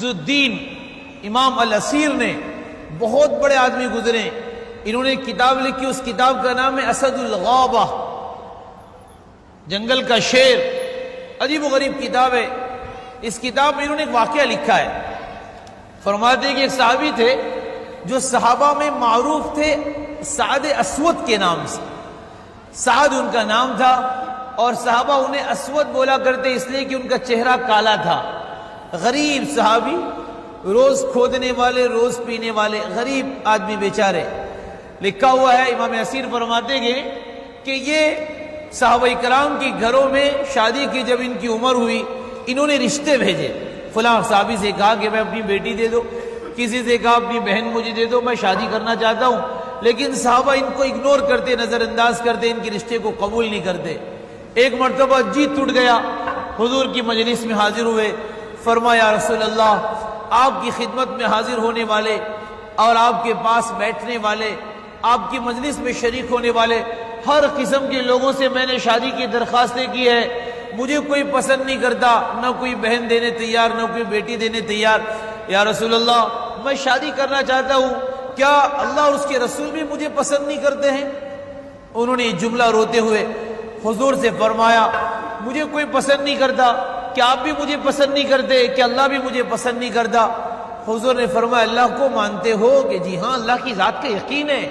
الدین امام الاسیر نے، بہت بڑے آدمی گزرے، انہوں نے کتاب لکھی، اس کتاب کا نام ہے اسد الغابہ، جنگل کا شیر، عجیب و غریب کتاب ہے۔ اس کتاب میں انہوں نے ایک واقعہ لکھا ہے، فرماتے ہیں کہ ایک صحابی تھے جو صحابہ میں معروف تھے سعد اسود کے نام سے، سعد ان کا نام تھا، اور صحابہ انہیں اسود بولا کرتے اس لیے کہ ان کا چہرہ کالا تھا۔ غریب صحابی، روز کھودنے والے، روز پینے والے، غریب آدمی بیچارے۔ لکھا ہوا ہے، امام اسیر فرماتے ہیں کہ یہ صحابہ کرام کے گھروں میں شادی کی جب ان کی عمر ہوئی، انہوں نے رشتے بھیجے، فلاں صحابی سے کہا کہ میں اپنی بیٹی دے دو، کسی سے کہا اپنی بہن مجھے دے دو، میں شادی کرنا چاہتا ہوں، لیکن صحابہ ان کو اگنور کرتے، نظر انداز کرتے، ان کے رشتے کو قبول نہیں کرتے۔ ایک مرتبہ جی ٹوٹ گیا، حضور کی مجلس میں حاضر ہوئے، فرمایا رسول اللہ، آپ کی خدمت میں حاضر ہونے والے اور آپ کے پاس بیٹھنے والے، آپ کی مجلس میں شریک ہونے والے ہر قسم کے لوگوں سے میں نے شادی کی درخواستیں کی ہے، مجھے کوئی پسند نہیں کرتا، نہ کوئی بہن دینے تیار، نہ کوئی بیٹی دینے تیار۔ یا رسول اللہ، میں شادی کرنا چاہتا ہوں، کیا اللہ اور اس کے رسول بھی مجھے پسند نہیں کرتے ہیں؟ انہوں نے یہ جملہ روتے ہوئے حضور سے فرمایا، مجھے کوئی پسند نہیں کرتا، کیا آپ بھی مجھے پسند نہیں کرتے؟ کہ اللہ بھی مجھے پسند نہیں کرتا؟ حضور نے فرمایا، اللہ کو مانتے ہو؟ کہ جی ہاں، اللہ کی ذات کا یقین ہے۔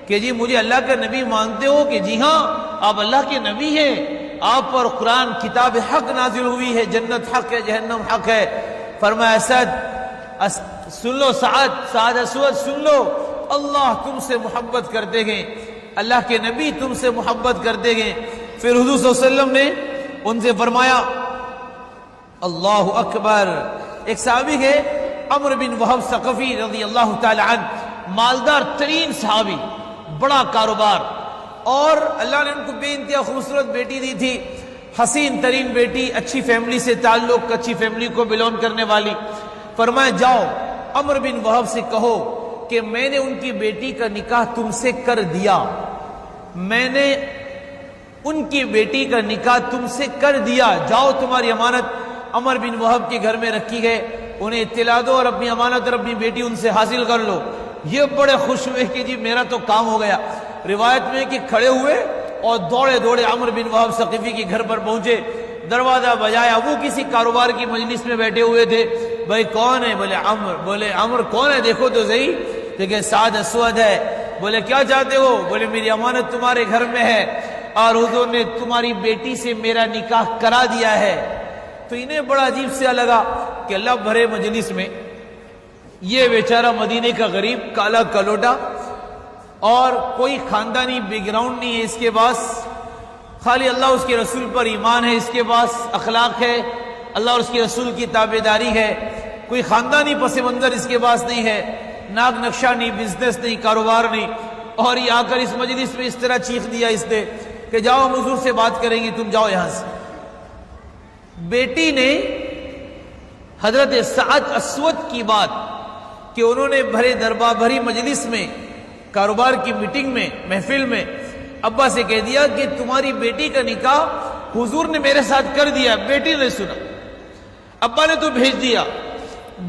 کہ جی مجھے اللہ کا نبی مانتے ہو؟ کہ جی ہاں، آپ اللہ کے نبی ہیں، آپ پر قرآن کتاب حق نازل ہوئی ہے، جنت حق ہے، جہنم حق ہے۔ فرمایا اسد سن لو، سعد اسود سن لو، اللہ تم سے محبت کرتے ہیں، اللہ کے نبی تم سے محبت کرتے ہیں۔ پھر حضور صلی اللہ علیہ وسلم نے ان سے فرمایا اللہ اکبر۔ ایک صحابی ہے عمرو بن وہب ثقفی رضی اللہ تعالی عنہ، مالدار ترین صحابی، بڑا کاروبار، اور اللہ نے ان کو بے انتہا خوبصورت بیٹی دی تھی، حسین ترین بیٹی، اچھی فیملی سے تعلق، اچھی فیملی کو بلونگ کرنے والی۔ فرمایا جاؤ عمرو بن وہب سے کہو کہ میں نے ان کی بیٹی کا نکاح تم سے کر دیا، میں نے ان کی بیٹی کا نکاح تم سے کر دیا، جاؤ تمہاری امانت عمر بن وہب کے گھر میں رکھی گئے، انہیں اطلاع دو اور اپنی امانت اور اپنی بیٹی ان سے حاصل کر لو۔ یہ بڑے خوش ہوئے کہ جی میرا تو کام ہو گیا۔ روایت میں کہ کھڑے ہوئے اور دوڑے دوڑے عمرو بن وہب ثقفی کے گھر پر پہنچے، دروازہ بجایا، وہ کسی کاروبار کی مجلس میں بیٹھے ہوئے تھے۔ بھائی کون ہے؟ بولے عمر۔ بولے عمر کون ہے؟ دیکھو تو صحیح۔ دیکھیں سعد اسود ہے۔ بولے کیا چاہتے ہو؟ بولے میری امانت تمہارے گھر میں ہے اور حضور نے تمہاری بیٹی سے میرا نکاح کرا دیا ہے۔ تو انہیں بڑا عجیب سے لگا کہ اللہ بھرے مجلس میں یہ بیچارہ مدینے کا غریب، کالا کلوٹا، اور کوئی خاندانی بیک گراؤنڈ نہیں ہے اس کے پاس، خالی اللہ اس کے رسول پر ایمان ہے، اس کے پاس اخلاق ہے، اللہ اور اس کے رسول کی تابعداری ہے، کوئی خاندانی پس منظر اس کے پاس نہیں ہے، ناک نقشہ نہیں، بزنس نہیں، کاروبار نہیں، اور یہ آ کر اس مجلس میں اس طرح چیخ دیا اس نے کہ جاؤ ہم حضور سے بات کریں گے، تم جاؤ یہاں سے۔ بیٹی نے حضرت سعد اسود کی بات کہ انہوں نے بھرے دربار، بھری مجلس میں، کاروبار کی میٹنگ میں، محفل میں ابا سے کہہ دیا کہ تمہاری بیٹی کا نکاح حضور نے میرے ساتھ کر دیا۔ بیٹی نے سنا، ابا نے تو بھیج دیا۔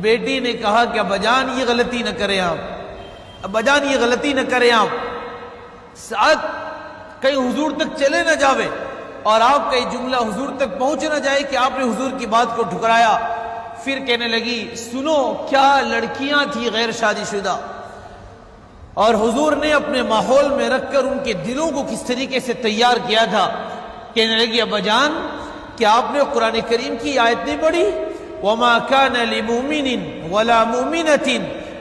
بیٹی نے کہا کہ ابا جان یہ غلطی نہ کریں آپ، ابا جان یہ غلطی نہ کریں آپ، سعد کہیں حضور تک چلے نہ جاوے اور آپ کا یہ جملہ حضور تک پہنچ نہ جائے کہ آپ نے حضور کی بات کو ٹھکرایا۔ پھر کہنے لگی سنو، کیا لڑکیاں تھی غیر شادی شدہ، اور حضور نے اپنے ماحول میں رکھ کر ان کے دلوں کو کس طریقے سے تیار کیا تھا۔ کہنے لگی ابا جان کیا آپ نے قرآن کریم کی آیت نہیں پڑھی؟ وَمَا كَانَ لِمُؤْمِنٍ وَلَا مُؤْمِنَةٍ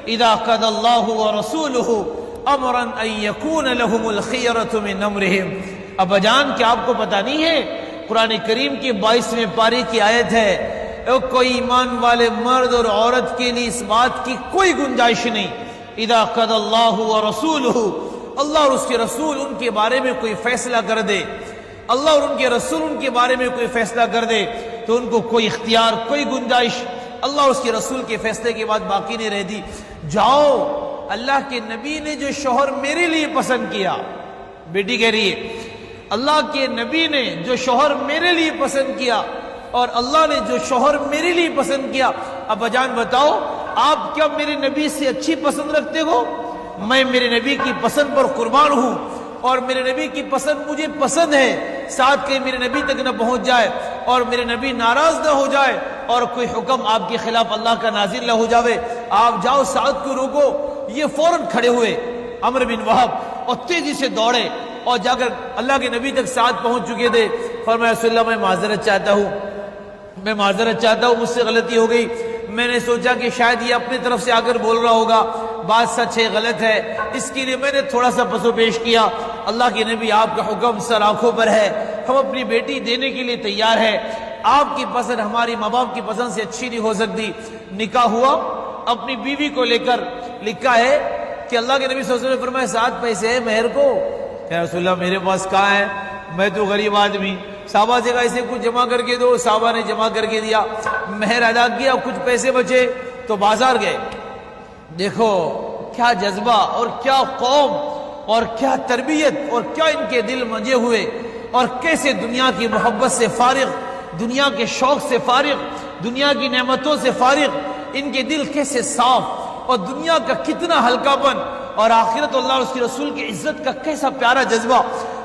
إِذَا قَضَى اللَّهُ وَرَسُولُهُ أَمْرًا أَن يَكُونَ لَهُمُ الْخِيَرَةُ مِنْ أَمْرِهِمْ۔ ابا جان کیا آپ کو پتہ نہیں ہے قرآن کریم کی 22ویں پارے کی آیت ہے، کوئی ایمان والے مرد اور عورت کے لیے اس بات کی کوئی گنجائش نہیں، اذا قضى اللہ ورسولہ، اللہ اور اس کے رسول ان کے بارے میں کوئی فیصلہ کر دے، اللہ اور ان کے رسول ان کے بارے میں کوئی فیصلہ کر دے تو ان کو کوئی اختیار، کوئی گنجائش اللہ اور اس کے رسول کے فیصلے کے بعد باقی نہیں رہتی۔ جاؤ، اللہ کے نبی نے جو شوہر میرے لیے پسند کیا، بیٹی کہہ رہی ہے اللہ کے نبی نے جو شوہر میرے لیے پسند کیا، اور اللہ نے جو شوہر میرے لیے پسند کیا ابا جان بتاؤ آپ کیا میرے نبی سے اچھی پسند رکھتے ہو؟ میں میرے نبی کی پسند پر قربان ہوں اور میرے نبی کی پسند مجھے پسند ہے، ساتھ کہ میرے نبی تک نہ پہنچ جائے اور میرے نبی ناراض نہ ہو جائے اور کوئی حکم آپ کے خلاف اللہ کا نازل نہ ہو جاوے، آپ جاؤ سعد کو روکو۔ یہ فوراً کھڑے ہوئے عمرو بن وہب اور تیزی سے دوڑے اور جا کر اللہ کے نبی تک سعد پہنچ چکے تھے۔ فرمایا رسول اللہ میں معذرت چاہتا ہوں، مجھ سے غلطی ہو گئی، میں نے سوچا کہ شاید یہ اپنی طرف سے آ کر بول رہا ہوگا، بات سچ ہے غلط ہے، اس کے لیے میں نے تھوڑا سا پسو پیش کیا۔ اللہ کے نبی آپ کا حکم سر آنکھوں پر ہے، ہم اپنی بیٹی دینے کے لیے تیار ہے، آپ کی پسند ہماری ماں باپ کی پسند سے اچھی نہیں ہو سکتی۔ نکاح ہوا اپنی بیوی کو لے کر، لکھا ہے کہ اللہ کے نبی صلی اللہ علیہ وسلم نے فرمایا 7 پیسے ہیں مہر کو؟ کہ رسول اللہ میرے پاس کہاں ہے، میں تو غریب آدمی۔ صحابہ سے کہا اسے کچھ جمع کر کے دو، صحابہ نے جمع کر کے دیا، مہر ادا کیا، کچھ پیسے بچے تو بازار گئے۔ دیکھو کیا جذبہ اور کیا قوم اور کیا تربیت اور کیا ان کے دل منجے ہوئے، اور کیسے دنیا کی محبت سے فارغ، دنیا کے شوق سے فارغ، دنیا کی نعمتوں سے فارغ، ان کے دل کیسے صاف، اور دنیا کا کتنا ہلکا پن اور آخرت اللہ اور اس کے رسول کی عزت کا کیسا پیارا جذبہ۔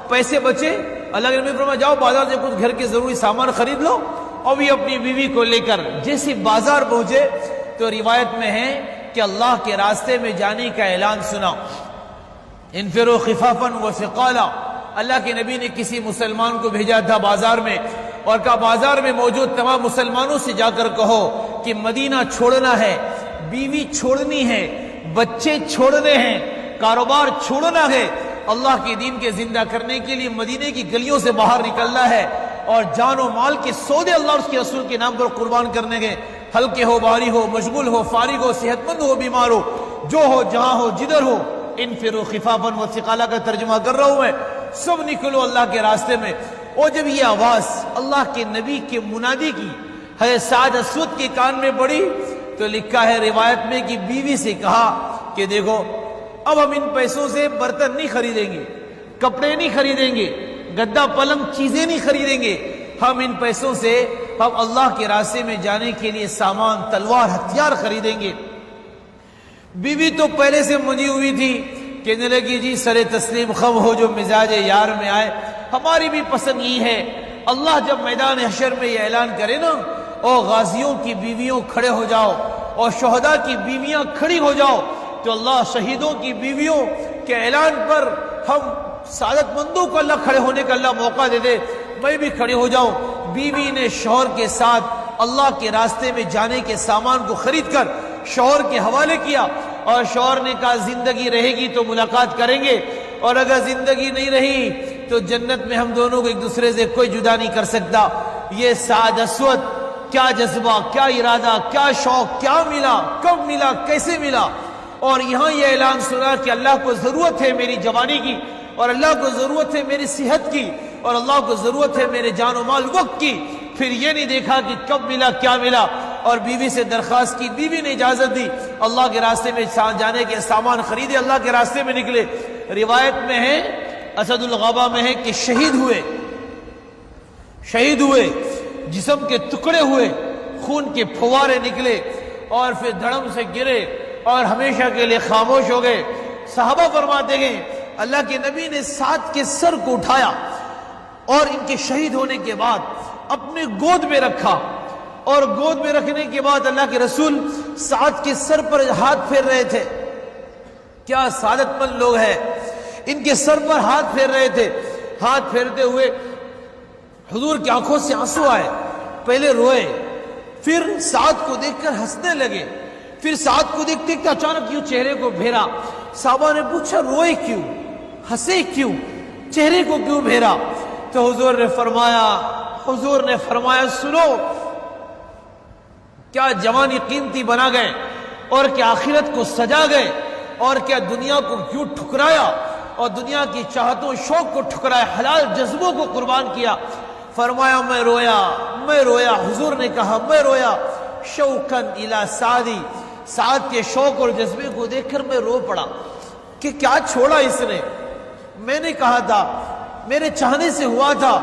پیسے بچے، اللہ کے نبی فرمایا جاؤ بازار سے کچھ گھر کے ضروری سامان خرید لو، اور بھی اپنی بیوی کو لے کر جیسے بازار پہنچے تو روایت میں ہے کہ اللہ کے راستے میں جانے کا اعلان سنا، انفروا خفافا وثقالا۔ اللہ کے نبی نے کسی مسلمان کو بھیجا تھا بازار میں اور کہا بازار میں موجود تمام مسلمانوں سے جا کر کہو کہ مدینہ چھوڑنا ہے، بیوی چھوڑنی ہے، بچے چھوڑنے ہیں، کاروبار چھوڑنا ہے، اللہ کے دین کے زندہ کرنے کے لیے مدینے کی گلیوں سے باہر نکلنا ہے، اور جان و مال کے سودے اللہ اور اس کے رسول کے نام پر قربان کرنے کے، ہلکے ہو بھاری ہو، مشغول ہو فارغ ہو، صحت مند ہو بیمار ہو، جو ہو جہاں ہو جدھر ہو، انفروا خفافا وثقالا کا ترجمہ کر رہا ہوں میں، سب نکلو اللہ کے راستے میں۔ اور جب یہ آواز اللہ کے نبی کے منادی کی حضرت سعد اسود کے کان میں پڑی تو لکھا ہے روایت میں کہ بیوی سے کہا کہ دیکھو اب ہم ان پیسوں سے برتن نہیں خریدیں گے، کپڑے نہیں خریدیں گے، گدا پلنگ چیزیں نہیں خریدیں گے، ہم ان پیسوں سے ہم اللہ کے راستے میں جانے کے لیے سامان، تلوار، ہتھیار خریدیں گے۔ بیوی تو پہلے سے منجی ہوئی تھی، کہنے لگی جی سر تسلیم خم ہو جو مزاج یار میں آئے، ہماری بھی پسند یہ ہے۔ اللہ جب میدان حشر میں یہ اعلان کرے نا، او غازیوں کی بیویوں کھڑے ہو جاؤ اور شہداء کی بیویاں کھڑی ہو جاؤ، تو اللہ شہیدوں کی بیویوں کے اعلان پر ہم سعادت مندوں کو اللہ کھڑے ہونے کا اللہ موقع دے دے، میں بھی کھڑے ہو جاؤں۔ بیوی نے شوہر کے ساتھ اللہ کے راستے میں جانے کے سامان کو خرید کر شوہر کے حوالے کیا، اور شوہر نے کہا زندگی رہے گی تو ملاقات کریں گے، اور اگر زندگی نہیں رہی تو جنت میں ہم دونوں کو ایک دوسرے سے کوئی جدا نہیں کر سکتا۔ یہ سعد اسود کیا جذبہ، کیا ارادہ، کیا شوق، کیا ملا، کب ملا، کیسے ملا، اور یہاں یہ اعلان سنا کہ اللہ کو ضرورت ہے میری جوانی کی، اور اللہ کو ضرورت ہے میری صحت کی، اور اللہ کو ضرورت ہے میرے جان و مال وقت کی۔ پھر یہ نہیں دیکھا کہ کب ملا، کیا ملا، اور بیوی سے درخواست کی، بیوی نے اجازت دی، اللہ کے راستے میں جانے کے سامان خریدے، اللہ کے راستے میں نکلے۔ روایت میں ہے اسد الغابہ میں ہے کہ شہید ہوئے، جسم کے ٹکڑے ہوئے، خون کے پھوارے نکلے، اور پھر دھڑم سے گرے اور ہمیشہ کے لیے خاموش ہو گئے۔ صحابہ فرماتے ہیں اللہ کے نبی نے سعد کے سر کو اٹھایا اور ان کے شہید ہونے کے بعد اپنے گود میں رکھا، اور گود میں رکھنے کے بعد اللہ کے رسول سعد کے سر پر ہاتھ پھیر رہے تھے۔ کیا سعادت مند لوگ ہیں، ان کے سر پر ہاتھ پھیر رہے تھے۔ ہاتھ پھیرتے ہوئے حضور کی آنکھوں سے آنسو آئے، پہلے روئے، پھر سعد کو دیکھ کر ہنسنے لگے، پھر سعد کو دیکھتے کہ اچانک یوں چہرے کو پھیرا۔ صحابہ نے پوچھا روئے کیوں، ہنسے کیوں، چہرے کو کیوں پھیرا؟ تو حضور نے فرمایا سنو، کیا جوانی قیمتی بنا گئے، اور کیا آخرت کو سجا گئے، اور کیا دنیا کو کیوں ٹھکرایا، اور دنیا کی چاہتوں شوق کو ٹھکرایا، حلال جذبوں کو قربان کیا۔ فرمایا میں رویا، حضور نے کہا میں رویا، شوقاً الی سعدی، سعد کے شوق اور جذبے کو دیکھ کر میں رو پڑا کہ کیا چھوڑا اس نے، میں نے کہا تھا، میرے چاہنے سے ہوا تھا،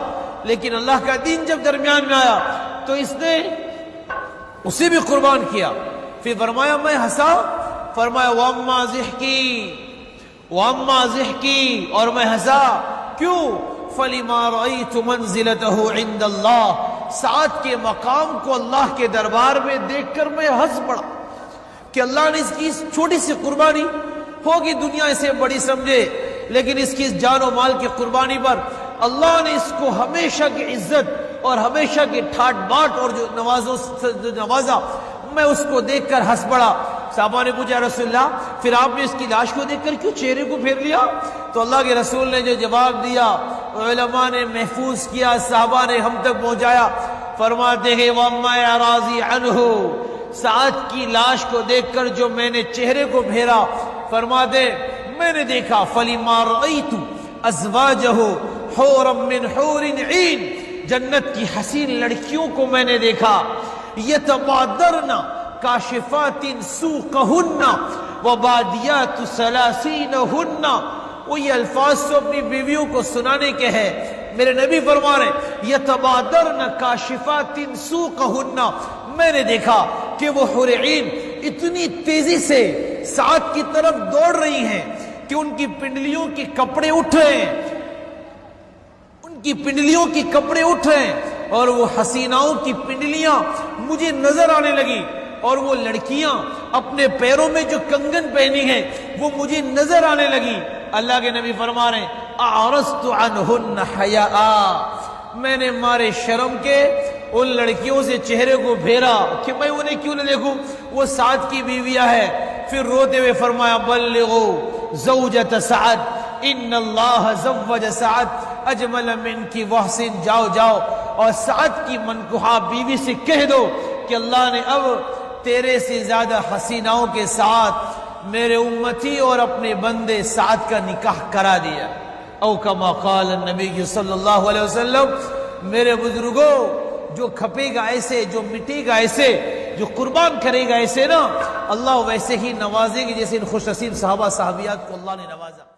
لیکن اللہ کا دین جب درمیان میں آیا تو اس نے اسے بھی قربان کیا. پھر فرمایا میں ہنسا, فرمایا وَأَمَّا ضِحْكِي, اور میں ہنسا کیوں؟ فَلِمَا رَأَيْتُ مَنزِلَتَهُ عِنْدَ اللَّهِ, سعد کے مقام کو اللہ کے دربار میں دیکھ کر میں ہنس پڑا کہ اللہ نے اس کی چھوٹی سی قربانی ہوگی, دنیا اسے بڑی سمجھے, لیکن اس کی جان و مال کی قربانی پر اللہ نے اس کو ہمیشہ کی عزت اور ہمیشہ کی ٹھاٹ باٹ اور جو نوازا, میں اس کو دیکھ کر ہنس پڑا. صحابہ نے پوچھا رسول اللہ پھر آپ نے اس کی لاش کو دیکھ کر کیوں چہرے کو پھیر لیا؟ تو اللہ کے رسول نے جو جواب دیا علماء نے محفوظ کیا, صحابہ نے ہم تک پہنچایا. فرماتے ہیں وَأَمَّا اعْرَاضِي عَنْهُ, سعد کی لاش کو دیکھ کر جو میں نے چہرے کو پھیرا, فرماتے میں نے دیکھا فَلِمَا رَأَيْتُ أَزْوَاجَهُ حُورًا مِّنْ حُورٍ عِينٍ, جنت کی حسین لڑکیوں کو میں نے دیکھا. يَتَبَادَرْنَ کاشفات سوقہن وبادیات سلاسینہن, وہ یہ الفاظ تو اپنی بیویوں کو سنانے کے ہیں. میرے نبی فرما رہے ہیں یتبادرن کاشفات سوقہن, میں نے دیکھا کہ وہ حور عین اتنی تیزی سے سعد کی طرف دوڑ رہی ہیں کہ ان کی پنڈلیوں کے کپڑے اٹھ رہے ہیں, ان کی پنڈلیوں کے کپڑے اٹھ رہے ہیں, اور وہ حسیناؤں کی پنڈلیاں مجھے نظر آنے لگی, اور وہ لڑکیاں اپنے پیروں میں جو کنگن پہنی ہیں وہ مجھے نظر آنے لگی. اللہ کے نبی فرما رہے ہیں اعرضت عنہن حیاء, میں نے مارے شرم کے ان لڑکیوں سے چہرے کو پھیرا کہ میں انہیں کیوں نہ دیکھوں, وہ سعد کی بیویاں ہے. پھر روتے ہوئے فرمایا بلغوا زوجۃ سعد ان اللہ زوج سعد اجمل منکی وحسن, جاؤ جاؤ اور سعد کی منکوحہ بیوی سے کہہ دو کہ اللہ نے اب تیرے سے زیادہ حسیناؤں کے ساتھ میرے امتی اور اپنے بندے سعد کا نکاح کرا دیا. او کما قال النبی صلی اللہ علیہ وسلم. میرے بزرگوں, جو کھپے گا ایسے, جو مٹے گا ایسے, جو قربان کرے گا ایسے نا, اللہ ویسے ہی نوازے گی جیسے ان خوش نصیب صحابہ صحابیات کو اللہ نے نوازا.